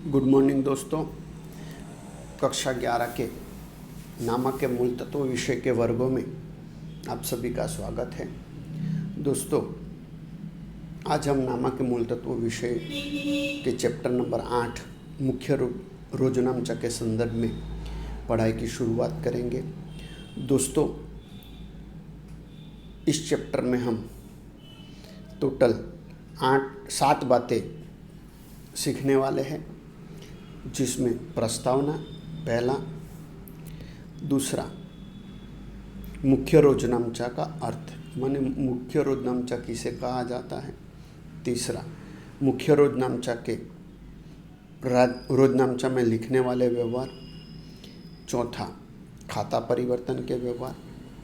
Good morning दोस्तों। कक्षा 11 के नामक के मूल तत्व विषय के वर्गों में आप सभी का स्वागत है। दोस्तों, आज हम नामक के मूल तत्व विषय के चैप्टर नंबर 8 मुख्य रोजनामचा के संदर्भ में पढ़ाई की शुरुआत करेंगे। दोस्तों, इस चैप्टर में हम टोटल 7 बातें सीखने वाले हैं, जिसमें प्रस्तावना पहला, दूसरा मुख्य रोजनामचा का अर्थ माने मुख्य रोजनामचा किसे कहा जाता है, तीसरा मुख्य रोजनामचा के रोजनामचा में लिखने वाले व्यवहार, चौथा खाता परिवर्तन के व्यवहार,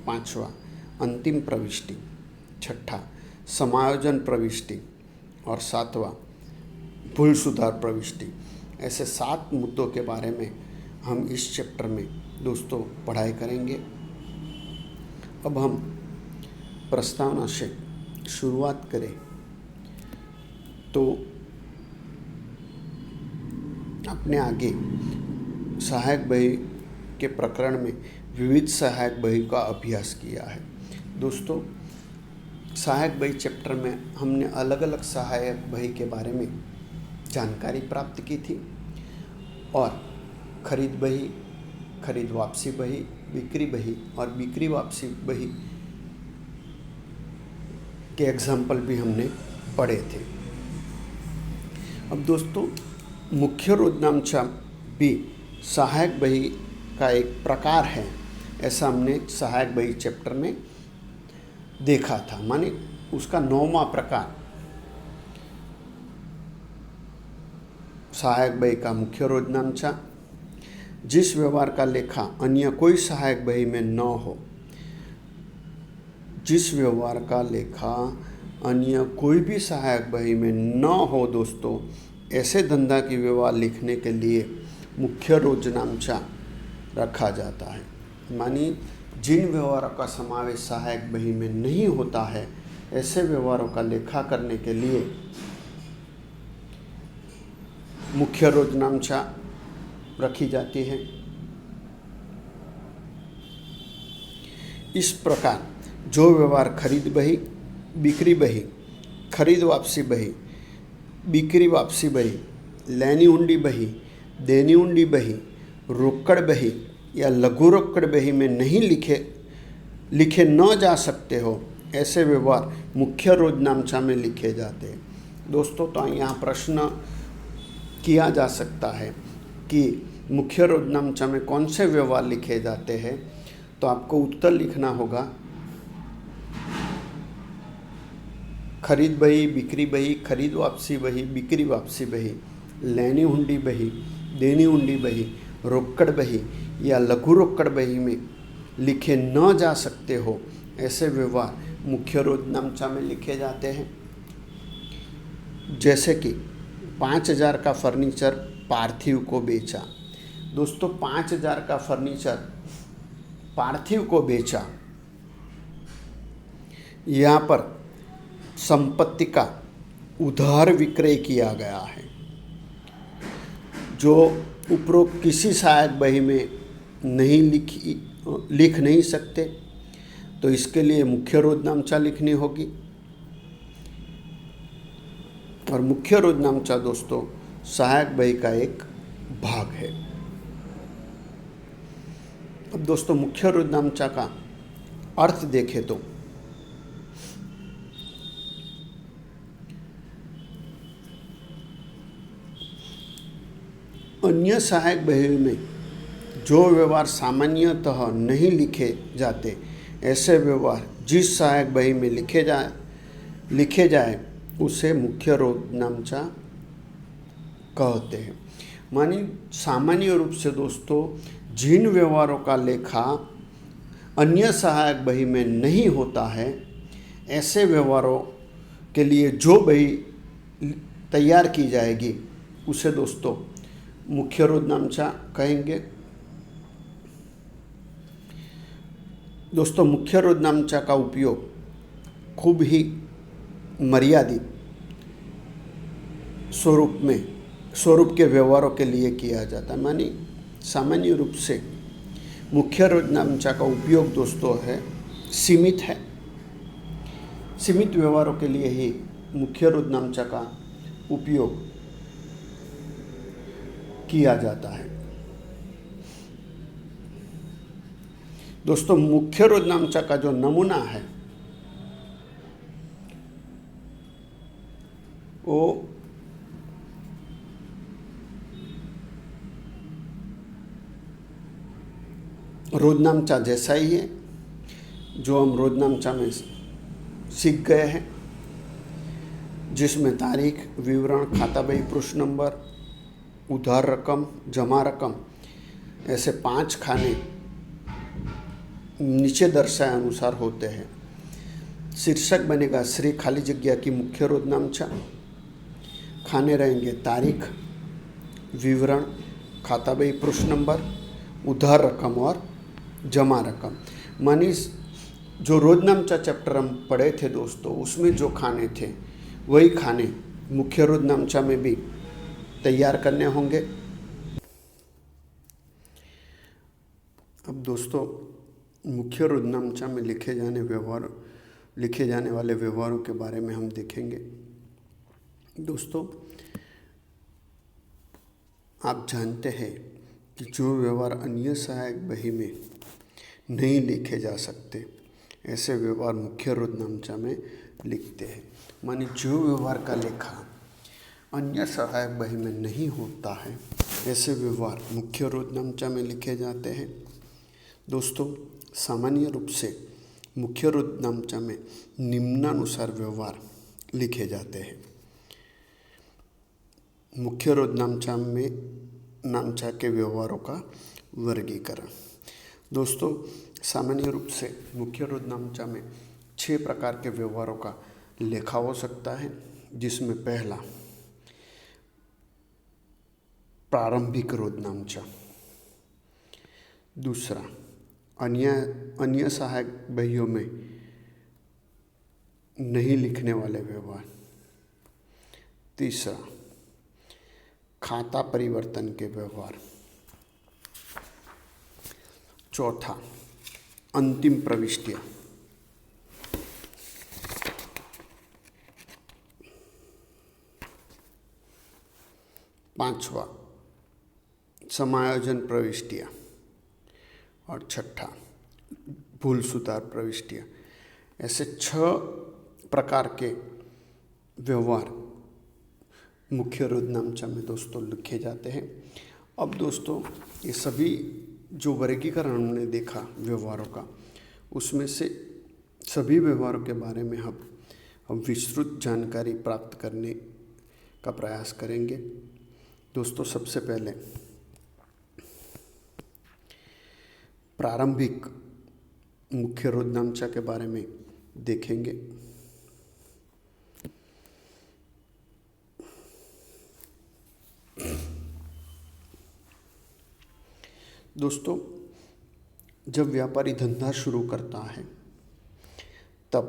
पांचवा अंतिम प्रविष्टि, छठा समायोजन प्रविष्टि और सातवां भूल सुधार प्रविष्टि। ऐसे 7 मुद्दों के बारे में हम इस चैप्टर में दोस्तों पढ़ाई करेंगे। अब हम प्रस्तावना से शुरुआत करें तो अपने आगे सहायक बही के प्रकरण में विविध सहायक बही का अभ्यास किया है। दोस्तों, सहायक बही चैप्टर में हमने अलग अलग सहायक बही के बारे में जानकारी प्राप्त की थी और खरीद बही, खरीद वापसी बही, बिक्री बही और बिक्री वापसी बही के एग्जाम्पल भी हमने पढ़े थे। अब दोस्तों, मुख्य रोजनामचा भी सहायक बही का एक प्रकार है, ऐसा हमने सहायक बही चैप्टर में देखा था। माने उसका 9वां प्रकार सहायक बही का मुख्य रोजनामचा, जिस व्यवहार का लेखा अन्य कोई सहायक बही में न हो, जिस व्यवहार का लेखा अन्य कोई भी सहायक बही में न हो दोस्तों, ऐसे धंधा की व्यवहार लिखने के लिए मुख्य रोजनामचा रखा जाता है। मानी जिन व्यवहारों का समावेश सहायक बही में नहीं होता है, ऐसे व्यवहारों का लेखा करने के लिए मुख्य रोजनामचा रखी जाती है। इस प्रकार जो व्यवहार खरीद बही, बिक्री बही, खरीद वापसी बही, बिक्री वापसी बही, लेनी हुंडी बही, देनी हुंडी बही, रोकड़ बही या लघु रोकड़ बही में नहीं लिखे न जा सकते हो, ऐसे व्यवहार मुख्य रोजनामचा में लिखे जाते हैं। दोस्तों, तो यहाँ प्रश्न किया जा सकता है कि मुख्य रोजनामचा में कौन से व्यवहार लिखे जाते हैं, तो आपको उत्तर लिखना होगा खरीद बही, बिक्री बही, खरीद वापसी बही, बिक्री वापसी बही, लेनी हुंडी बही, देनी हुंडी बही, रोकड़ बही या लघु रोकड़ बही में लिखे न जा सकते हो, ऐसे व्यवहार मुख्य रोजनामचा में लिखे जाते हैं। जैसे कि 5,000 का फर्नीचर पार्थिव को बेचा। दोस्तों, 5,000 का फर्नीचर पार्थिव को बेचा, यहाँ पर संपत्ति का उधार विक्रय किया गया है, जो उपरोक्त किसी सहायक बही में नहीं लिख नहीं सकते, तो इसके लिए मुख्य रोजनामचा लिखनी होगी। और मुख्य रोजनामचा दोस्तों सहायक बही का एक भाग है। अब दोस्तों, मुख्य रोजनामचा का अर्थ देखें तो अन्य सहायक बही में जो व्यवहार सामान्यतः नहीं लिखे जाते, ऐसे व्यवहार जिस सहायक बही में लिखे जाए उसे मुख्य रोजनामचा कहते हैं। मानी सामान्य रूप से दोस्तों जिन व्यवहारों का लेखा अन्य सहायक बही में नहीं होता है, ऐसे व्यवहारों के लिए जो बही तैयार की जाएगी उसे दोस्तों मुख्य रोजनामचा कहेंगे। दोस्तों, मुख्य रोजनामचा का उपयोग खूब ही मर्यादित स्वरूप में स्वरूप के व्यवहारों के लिए किया जाता है। मानी सामान्य रूप से मुख्य रोजनामचा का उपयोग दोस्तों है सीमित है, सीमित व्यवहारों के लिए ही मुख्य रोजनामचा का उपयोग किया जाता है। दोस्तों मुख्य रोजनामचा का जो नमूना है वो रोजनामचा जैसा ही है जो हम रोजनामचा में सीख गए हैं, जिसमें तारीख, विवरण, खाता बही, पृष्ठ नंबर, उधार रकम, जमा रकम ऐसे 5 खाने नीचे दर्शाए अनुसार होते हैं। शीर्षक बनेगा श्री खाली जगह की मुख्य रोजनामचा। खाने रहेंगे तारीख, विवरण, खाता बही, पृष्ठ नंबर, उधार रकम और जमा रकम। मानी जो रोजनामचा चैप्टर हम पढ़े थे दोस्तों, उसमें जो खाने थे वही खाने मुख्य रोजनामचा में भी तैयार करने होंगे। अब दोस्तों मुख्य रोजनामचा में लिखे जाने वाले व्यवहारों के बारे में हम देखेंगे। दोस्तों आप जानते हैं कि जो व्यवहार अन्य सहायक बही में नहीं लिखे जा सकते, ऐसे व्यवहार मुख्य रोजनामचा में लिखते हैं। माने जो व्यवहार का लेखा अन्य सहायक बही में नहीं होता है, ऐसे व्यवहार मुख्य रोजनामचा में लिखे जाते हैं। दोस्तों सामान्य रूप से मुख्य रोजनामचा में निम्नानुसार व्यवहार लिखे जाते हैं। मुख्य रोजनामचा के व्यवहारों का वर्गीकरण। दोस्तों सामान्य रूप से मुख्य रोजनामचा में 6 प्रकार के व्यवहारों का लेखा हो सकता है, जिसमें पहला प्रारंभिक रोजनामचा, दूसरा अन्य सहायक बहियों में नहीं लिखने वाले व्यवहार, तीसरा खाता परिवर्तन के व्यवहार, चौथा अंतिम प्रविष्टियाँ, पांचवा समायोजन प्रविष्टियाँ और छठा भूल सुधार प्रविष्टियाँ। ऐसे 6 प्रकार के व्यवहार मुख्य रोजनामचा में दोस्तों लिखे जाते हैं। अब दोस्तों ये सभी जो वर्गीकरण हमने देखा व्यवहारों का, उसमें से सभी व्यवहारों के बारे में हम विस्तृत जानकारी प्राप्त करने का प्रयास करेंगे। दोस्तों सबसे पहले प्रारंभिक मुख्य रोजनामचा के बारे में देखेंगे। दोस्तों जब व्यापारी धंधा शुरू करता है तब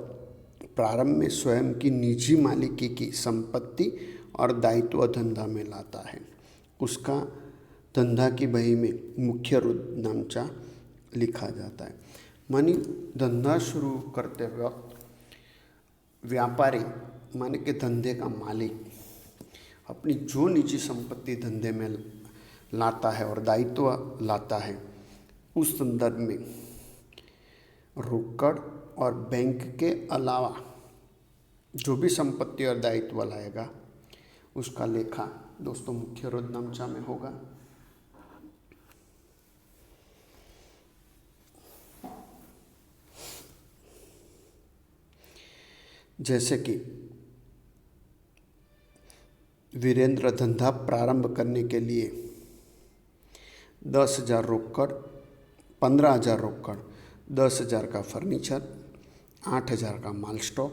प्रारंभ में स्वयं की निजी मालिकी की संपत्ति और दायित्व धंधा में लाता है। उसका धंधा की बही में मुख्य रोजनामचा लिखा जाता है। मानी धंधा शुरू करते वक्त व्यापारी माने कि धंधे का मालिक अपनी जो निजी संपत्ति धंधे में लाता है और दायित्व लाता है, उस संदर्भ में रोकड़ और बैंक के अलावा जो भी संपत्ति और दायित्व लाएगा उसका लेखा दोस्तों मुख्य रोजनामचा में होगा। जैसे कि वीरेंद्र धंधा प्रारंभ करने के लिए 10,000 रोकड़, 15,000 रोकड़, 10,000 का फर्नीचर, 8,000 का माल स्टॉक,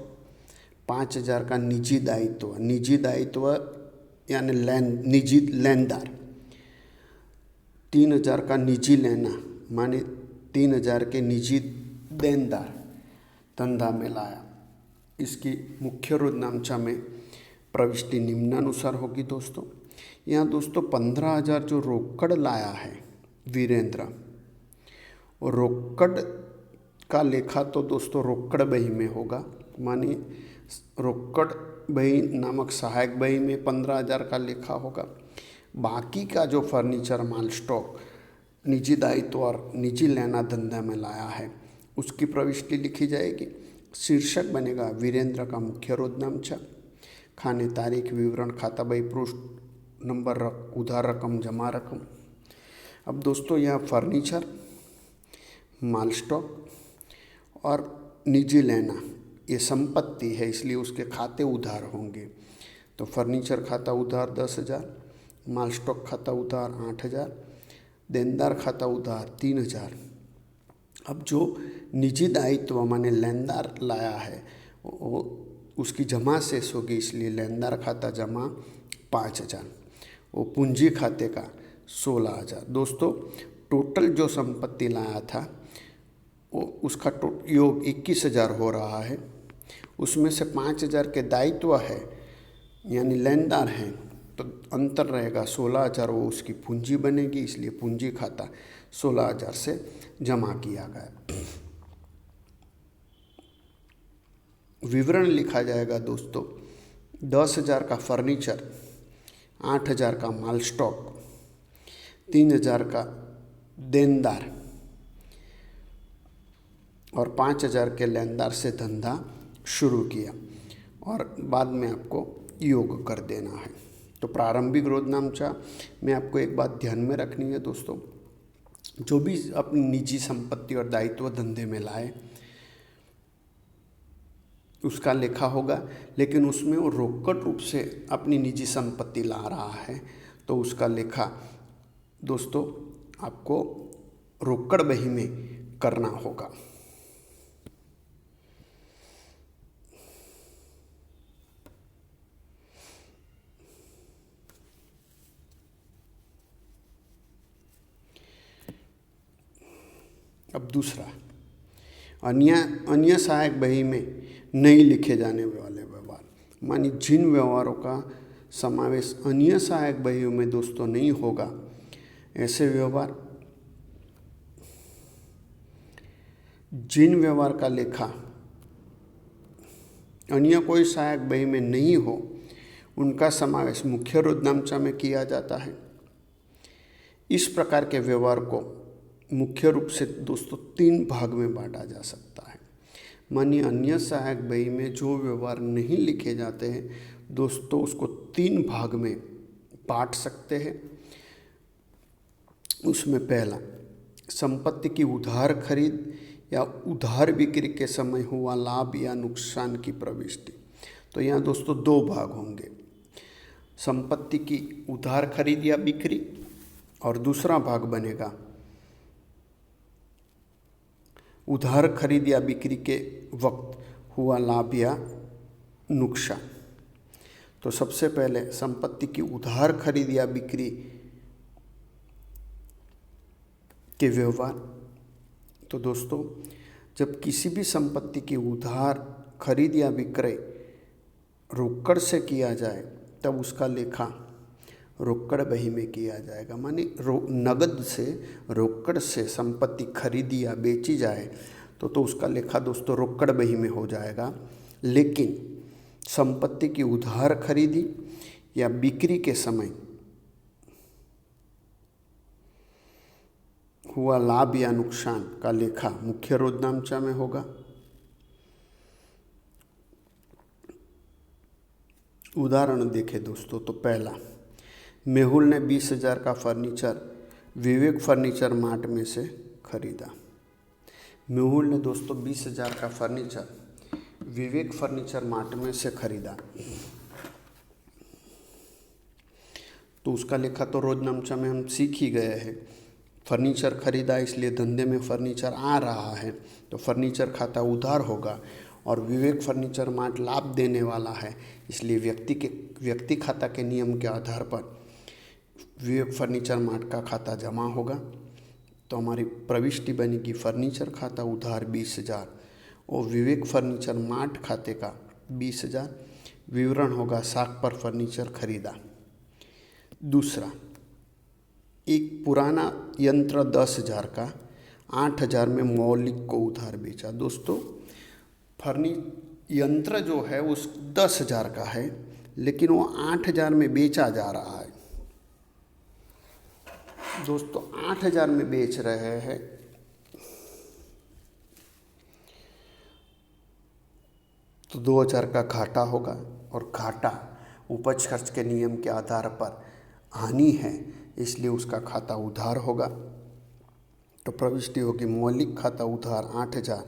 5,000 का निजी दायित्व यानी निजी लेनदार, 3,000 का निजी लेना माने 3,000 के निजी देनदार धंधा में लाया। इसकी मुख्य रोजनामचा में प्रविष्टि निम्नानुसार होगी दोस्तों। यहाँ दोस्तों 15,000 जो रोकड़ लाया है वीरेंद्र, और रोकड़ का लेखा तो दोस्तों रोकड़ बही में होगा, मानी रोकड़ बही नामक सहायक बही में 15,000 का लेखा होगा। बाकी का जो फर्नीचर माल स्टॉक निजी दायित्व और निजी लेना धंधा में लाया है उसकी प्रविष्टि लिखी जाएगी। शीर्षक बनेगा वीरेंद्र का मुख्य रोजनामचा, खाने तारीख विवरण खाता बही पृष्ठ नंबर उधार रकम जमा रकम। अब दोस्तों यह फर्नीचर माल स्टॉक और निजी लेना ये संपत्ति है, इसलिए उसके खाते उधार होंगे। तो फर्नीचर खाता उधार 10,000, माल स्टॉक खाता उधार 8,000, देनदार खाता उधार 3,000। अब जो निजी दायित्व माने लेनदार लाया है वो उसकी जमा शेष होगी, इसलिए लेनदार खाता जमा 5,000, वो पूंजी खाते का 16,000। दोस्तों टोटल जो संपत्ति लाया था वो उसका योग 21,000 हो रहा है। उसमें से 5,000 के दायित्व है यानी लेनदार हैं, तो अंतर रहेगा 16,000, वो उसकी पूंजी बनेगी, इसलिए पूंजी खाता 16,000 से जमा किया गया। विवरण लिखा जाएगा दोस्तों 10,000 का फर्नीचर, 8,000 का माल स्टॉक, 3,000 का देनदार और 5,000 के लेनदार से धंधा शुरू किया, और बाद में आपको योग कर देना है। तो प्रारंभिक रोजनामचा में आपको एक बात ध्यान में रखनी है दोस्तों, जो भी अपनी निजी संपत्ति और दायित्व धंधे में लाए उसका लेखा होगा, लेकिन उसमें वो रोकड़ रूप से अपनी निजी संपत्ति ला रहा है तो उसका लेखा दोस्तों आपको रोकड़ बही में करना होगा। अब दूसरा, अन्य सहायक बही में नहीं लिखे जाने वाले व्यवहार, मानी जिन व्यवहारों का समावेश अन्य सहायक बहियों में दोस्तों नहीं होगा, ऐसे व्यवहार, जिन व्यवहार का लेखा अन्य कोई सहायक बही में नहीं हो उनका समावेश मुख्य रोजनामचा में किया जाता है। इस प्रकार के व्यवहार को मुख्य रूप से दोस्तों 3 भाग में बांटा जा सकता है। मानिए अन्य सहायक बही में जो व्यवहार नहीं लिखे जाते हैं दोस्तों उसको 3 भाग में बांट सकते हैं। उसमें पहला, संपत्ति की उधार खरीद या उधार बिक्री के समय हुआ लाभ या नुकसान की प्रविष्टि। तो यहाँ दोस्तों 2 भाग होंगे, संपत्ति की उधार खरीद या बिक्री, और दूसरा भाग बनेगा उधार खरीद या बिक्री के वक्त हुआ लाभ या नुकसान। तो सबसे पहले संपत्ति की उधार खरीद या बिक्री के व्यवहार। तो दोस्तों जब किसी भी संपत्ति की उधार खरीद या विक्रय रोकड़ से किया जाए तब उसका लेखा रोकड़ बही में किया जाएगा। माने नगद से रोकड़ से संपत्ति खरीदी या बेची जाए तो उसका लेखा दोस्तों रोकड़ बही में हो जाएगा। लेकिन संपत्ति की उधार खरीदी या बिक्री के समय हुआ लाभ या नुकसान का लेखा मुख्य रोजनामचा में होगा। उदाहरण देखें दोस्तों, तो पहला, मेहुल ने 20,000 का फर्नीचर विवेक फर्नीचर मार्ट में से खरीदा। मेहुल ने दोस्तों 20,000 का फर्नीचर विवेक फर्नीचर मार्ट में से खरीदा, तो उसका लेखा तो रोजनामचा में हम सीख ही गए हैं। फर्नीचर खरीदा इसलिए धंधे में फर्नीचर आ रहा है तो फर्नीचर खाता उधार होगा, और विवेक फर्नीचर मार्ट लाभ देने वाला है इसलिए व्यक्ति खाता के नियम के आधार पर विवेक फर्नीचर मार्ट का खाता जमा होगा। तो हमारी प्रविष्टि बनेगी फर्नीचर खाता उधार 20,000 और विवेक फर्नीचर मार्ट खाते का 20,000। विवरण होगा साख पर फर्नीचर खरीदा। दूसरा, एक पुराना यंत्र 10,000 का 8,000 में मौलिक को उधार बेचा। दोस्तों यंत्र जो है उस 10,000 का है, लेकिन वो 8,000 में बेचा जा रहा है। दोस्तों 8,000 में बेच रहे हैं, तो 2,000 का घाटा होगा, और घाटा उपज खर्च के नियम के आधार पर हानि है, इसलिए उसका खाता उधार होगा। तो प्रविष्टि होगी मौलिक खाता उधार 8,000,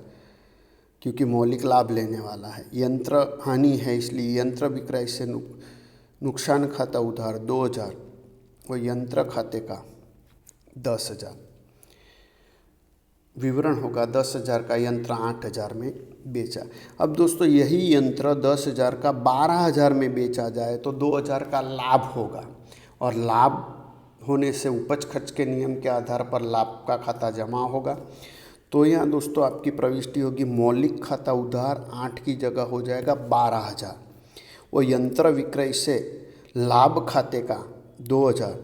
क्योंकि मौलिक लाभ लेने वाला है। यंत्र हानि है, इसलिए यंत्र विक्रय से नुकसान खाता उधार 2,000 और यंत्र खाते का 10,000। विवरण होगा 10,000 का यंत्र 8,000 में बेचा। अब दोस्तों यही यंत्र 10,000 का 12,000 में बेचा जाए तो 2,000 का लाभ होगा, और लाभ होने से उपज खर्च के नियम के आधार पर लाभ का खाता जमा होगा। तो यहाँ दोस्तों आपकी प्रविष्टि होगी मौलिक खाता उधार 8 की जगह हो जाएगा 12,000, वो यंत्र विक्रय से लाभ खाते का 2,000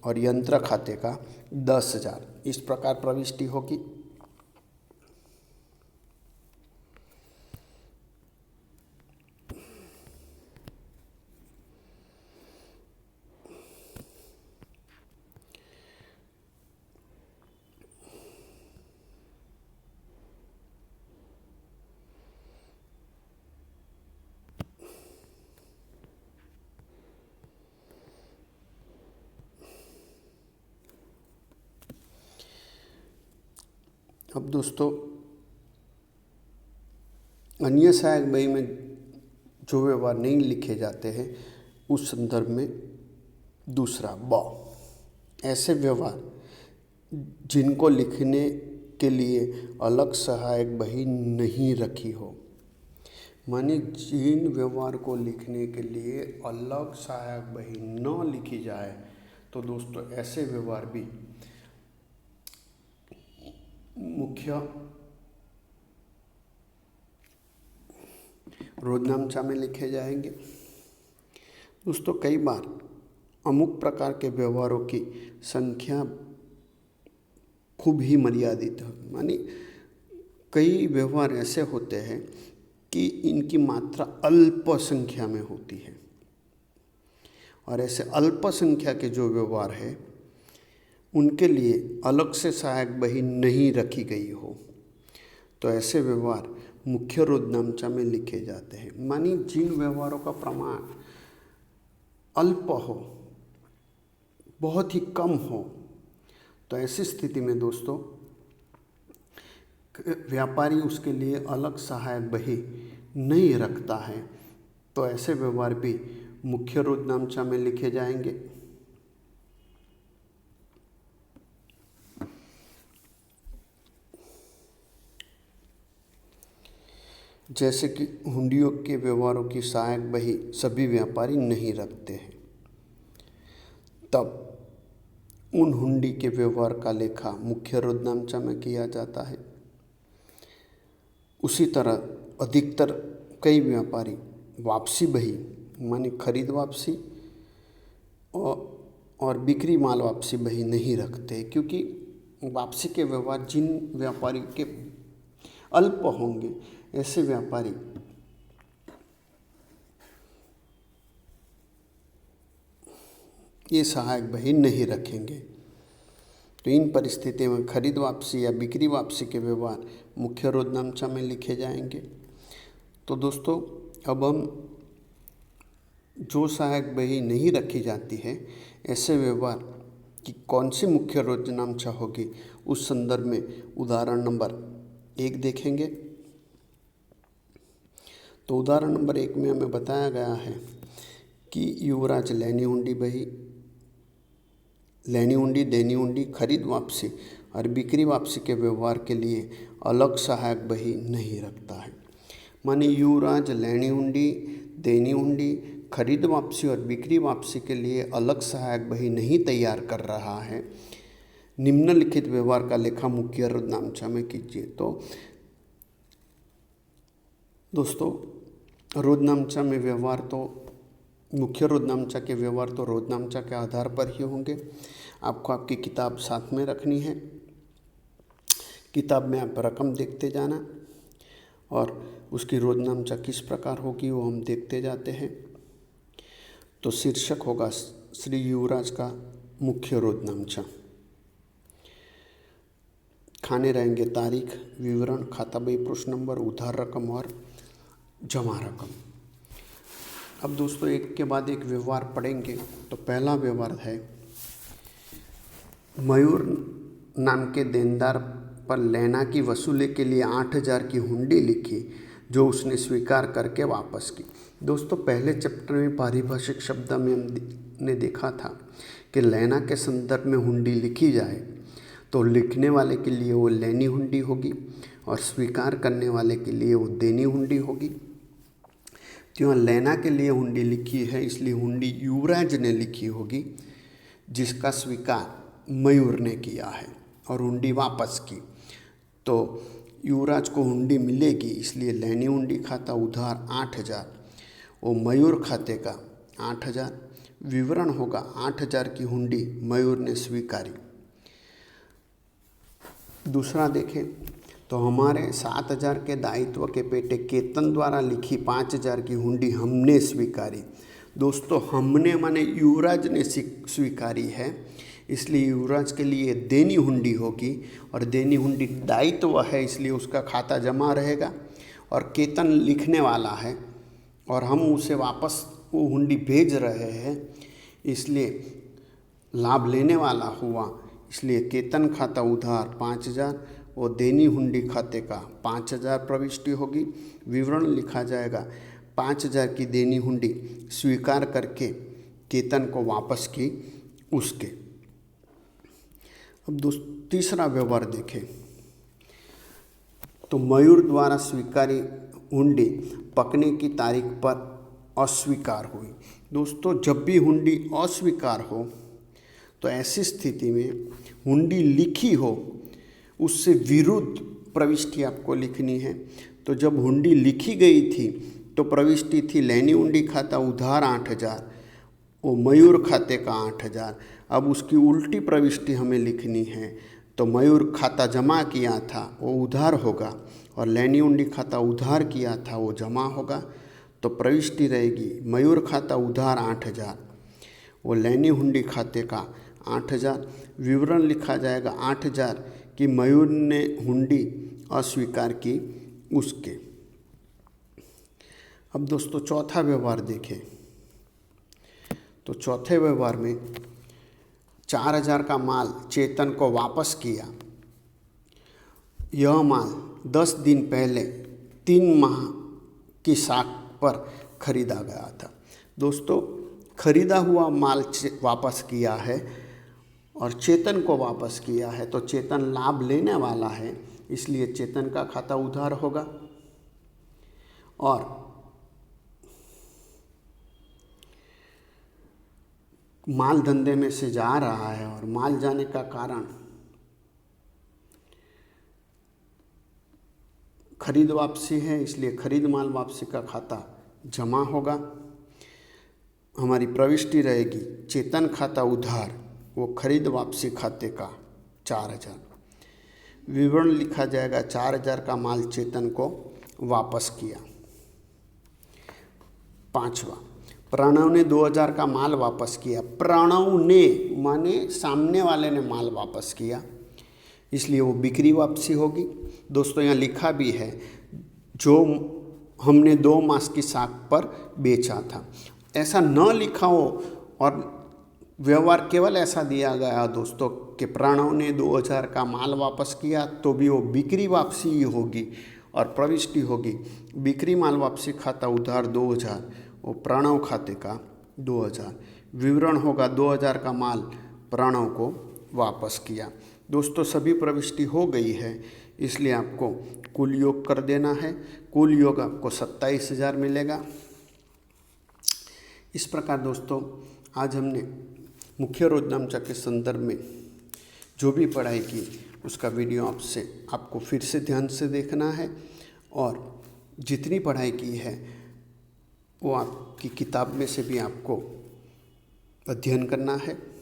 और यंत्र खाते का 10,000। इस प्रकार प्रविष्टि होगी। अब दोस्तों अन्य सहायक बही में जो व्यवहार नहीं लिखे जाते हैं उस संदर्भ में दूसरा ऐसे व्यवहार जिनको लिखने के लिए अलग सहायक बही नहीं रखी हो, माने जिन व्यवहार को लिखने के लिए अलग सहायक बही न लिखी जाए, तो दोस्तों ऐसे व्यवहार भी मुख्य रोजनामचा में लिखे जाएंगे। दोस्तों कई बार अमुक प्रकार के व्यवहारों की संख्या खूब ही मर्यादित है, मानी कई व्यवहार ऐसे होते हैं कि इनकी मात्रा अल्प संख्या में होती है, और ऐसे अल्प संख्या के जो व्यवहार है उनके लिए अलग से सहायक बही नहीं रखी गई हो, तो ऐसे व्यवहार मुख्य रोजनामचा में लिखे जाते हैं। मानी जिन व्यवहारों का प्रमाण अल्प हो, बहुत ही कम हो, तो ऐसी स्थिति में दोस्तों व्यापारी उसके लिए अलग सहायक बही नहीं रखता है, तो ऐसे व्यवहार भी मुख्य रोजनामचा में लिखे जाएंगे। जैसे कि हुंडियों के व्यवहारों की सहायक बही सभी व्यापारी नहीं रखते हैं, तब उन हुंडी के व्यवहार का लेखा मुख्य रोजनामचा में किया जाता है। उसी तरह अधिकतर कई व्यापारी वापसी बही माने खरीद वापसी और बिक्री माल वापसी बही नहीं रखते, क्योंकि वापसी के व्यवहार जिन व्यापारी के अल्प होंगे, ऐसे व्यापारी ये सहायक बही नहीं रखेंगे। तो इन परिस्थितियों में खरीद वापसी या बिक्री वापसी के व्यवहार मुख्य रोजनामचा में लिखे जाएंगे। तो दोस्तों अब हम जो सहायक बही नहीं रखी जाती है, ऐसे व्यवहार की कौन सी मुख्य रोजनामचा होगी, उस संदर्भ में उदाहरण नंबर 1 देखेंगे। तो उदाहरण नंबर 1 में हमें बताया गया है कि युवराज लेनी हुंडी बही, लेनी हुंडी, देनी हुंडी, खरीद वापसी और बिक्री वापसी के व्यवहार के लिए अलग सहायक बही नहीं रखता है। माने युवराज लेनी हुंडी, देनी हुंडी, खरीद वापसी और बिक्री वापसी के लिए अलग सहायक बही नहीं तैयार कर रहा है। निम्नलिखित व्यवहार का लेखा मुख्य रोजनामचा में कीजिए। तो दोस्तों रोजनामचा में व्यवहार तो मुख्य रोजनामचा के व्यवहार तो रोजनामचा के आधार पर ही होंगे। आपको आपकी किताब साथ में रखनी है। किताब में आप रकम देखते जाना और उसकी रोजनामचा किस प्रकार होगी वो हम देखते जाते हैं। तो शीर्षक होगा श्री युवराज का मुख्य रोजनामचा। खाने रहेंगे तारीख, विवरण, खाता बही, पृष्ठ नंबर, उधार रकम और जमा रकम। अब दोस्तों एक के बाद एक व्यवहार पढ़ेंगे। तो पहला व्यवहार है, मयूर नाम के देनदार पर लेना की वसूली के लिए 8,000 की हुंडी लिखी, जो उसने स्वीकार करके वापस की। दोस्तों पहले चैप्टर में पारिभाषिक शब्द में हमने देखा था कि लेना के संदर्भ में हुंडी लिखी जाए तो लिखने वाले के लिए वो लेनी हुंडी होगी और स्वीकार करने वाले के लिए वो देनी हुंडी होगी। तो लेना के लिए हुंडी लिखी है, इसलिए हुंडी युवराज ने लिखी होगी, जिसका स्वीकार मयूर ने किया है और हुंडी वापस की। तो युवराज को हुंडी मिलेगी, इसलिए लेनी हुंडी खाता उधार 8,000, वो मयूर खाते का 8,000। विवरण होगा 8,000 की हुंडी मयूर ने स्वीकारी। दूसरा देखें तो हमारे 7,000 के दायित्व के पेटे केतन द्वारा लिखी 5,000 की हुंडी हमने स्वीकारी। दोस्तों हमने माने युवराज ने स्वीकारी है, इसलिए युवराज के लिए देनी हुंडी होगी और देनी हुंडी दायित्व है, इसलिए उसका खाता जमा रहेगा। और केतन लिखने वाला है और हम उसे वापस वो हुंडी भेज रहे हैं, इसलिए लाभ लेने वाला हुआ, इसलिए केतन खाता उधार 5,000 और देनी हुंडी खाते का 5,000 प्रविष्टि होगी। विवरण लिखा जाएगा 5,000 की देनी हुंडी स्वीकार करके केतन को वापस की उसके। अब तीसरा व्यवहार देखें तो मयूर द्वारा स्वीकारी हुंडी पकने की तारीख पर अस्वीकार हुई। दोस्तों जब भी हुंडी अस्वीकार हो तो ऐसी स्थिति में हुंडी लिखी हो उससे विरुद्ध प्रविष्टि आपको लिखनी है। तो जब हुंडी लिखी गई थी तो प्रविष्टि थी लेनी हुंडी खाता उधार 8,000, वो मयूर खाते का 8,000। अब उसकी उल्टी प्रविष्टि हमें लिखनी है, तो मयूर खाता जमा किया था वो उधार होगा और लेनी हुंडी खाता उधार किया था वो जमा होगा। तो प्रविष्टि रहेगी मयूर खाता उधार 8,000, वो लेनी हुंडी खाते का 8,000। विवरण लिखा जाएगा 8,000 कि मयूर ने हुंडी अस्वीकार की उसके। अब दोस्तों चौथा व्यवहार देखें तो चौथे व्यवहार में 4,000 का माल चेतन को वापस किया। यह माल 10 दिन पहले 3 माह की साख पर खरीदा गया था। दोस्तों खरीदा हुआ माल वापस किया है और चेतन को वापस किया है, तो चेतन लाभ लेने वाला है, इसलिए चेतन का खाता उधार होगा। और माल धंधे में से जा रहा है और माल जाने का कारण खरीद वापसी है, इसलिए खरीद माल वापसी का खाता जमा होगा। हमारी प्रविष्टि रहेगी चेतन खाता उधार, वो खरीद वापसी खाते का 4,000। विवरण लिखा जाएगा 4,000 का माल चेतन को वापस किया। पांचवा, प्रणव ने 2,000 का माल वापस किया। प्रणव ने माने सामने वाले ने माल वापस किया, इसलिए वो बिक्री वापसी होगी। दोस्तों यहाँ लिखा भी है जो हमने 2 मास की साख पर बेचा था, ऐसा न लिखा हो और व्यवहार केवल ऐसा दिया गया दोस्तों कि प्रणव ने 2,000 का माल वापस किया, तो भी वो बिक्री वापसी ही होगी और प्रविष्टि होगी बिक्री माल वापसी खाता उधार 2,000, वो प्रणव खाते का 2,000। विवरण होगा 2,000 का माल प्रणव को वापस किया। दोस्तों सभी प्रविष्टि हो गई है, इसलिए आपको कुल योग कर देना है। कुल योग आपको 27,000 मिलेगा। इस प्रकार दोस्तों आज हमने मुख्य रोजनामचा के संदर्भ में जो भी पढ़ाई की उसका वीडियो आपको फिर से ध्यान से देखना है और जितनी पढ़ाई की है वो आपकी किताब में से भी आपको अध्ययन करना है।